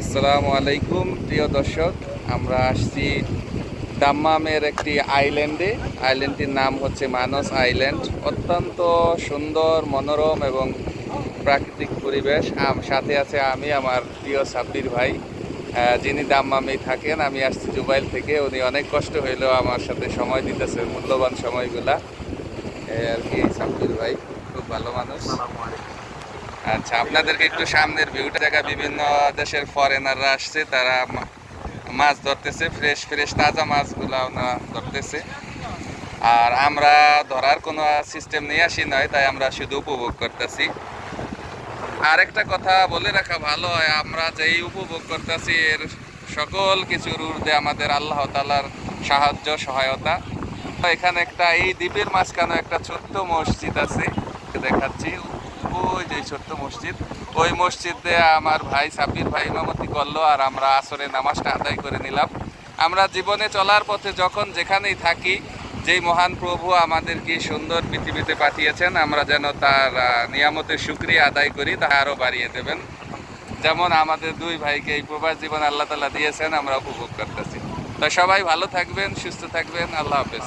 আসসালামু আলাইকুম প্রিয় দর্শক, আমরা আসছি দাম্মামের একটি আইল্যান্ডটির নাম হচ্ছে মানস আইল্যান্ড। অত্যন্ত সুন্দর, মনোরম এবং প্রাকৃতিক পরিবেশ। সাথে আছে আমি, আমার প্রিয় সাব্বির ভাই, যিনি দাম্মামেই থাকেন। আমি আসছি জুবাইল থেকে। উনি অনেক কষ্ট হইলেও আমার সাথে সময় দিতেছে, মূল্যবান সময়গুলা। এই আর কি, সাব্বির ভাই খুব ভালো মানুষ। আচ্ছা, আপনাদেরকে একটু সামনের ভিউটা জায়গা, বিভিন্ন দেশের ফরেনাররা আসছে, তারা মাছ ধরতেছে, ফ্রেশ ফ্রেশ তাজা মাছগুলা ওনা ধরতেছে। আর আমরা ধরার কোনো সিস্টেম নিয়ে আসি নয়, তাই আমরা শুধু উপভোগ করতেছি। আর একটা কথা বলে রাখা ভালো হয়, আমরা যেই উপভোগ করতেছি এর সকল কিছুর ঊর্ধ্বে আমাদের আল্লাহ তাআলার সাহায্য, সহায়তা। এখানে একটা, এই দ্বীপের মাঝখানে একটা ছোট্ট মসজিদ আছে, দেখাচ্ছি। ওই যে ছোট্ট মসজিদ, ওই মসজিদে আমার ভাই সাব্বির ভাই ইমামতি করলো, আর আমরা আসরে নামাজটা আদায় করে নিলাম। আমরা জীবনে চলার পথে যখন যেখানেই থাকি, যেই মহান প্রভু আমাদেরকে সুন্দর পৃথিবীতে পাঠিয়েছেন, আমরা যেন তার নিয়ামতের শুকরিয়া আদায় করি, তা আরও বাড়িয়ে দেবেন। যেমন আমাদের দুই ভাইকে এই প্রবাস জীবন আল্লাহ তাআলা দিয়েছেন, আমরা উপভোগ করতেছি। তো সবাই ভালো থাকবেন, সুস্থ থাকবেন। আল্লাহ হাফেজ।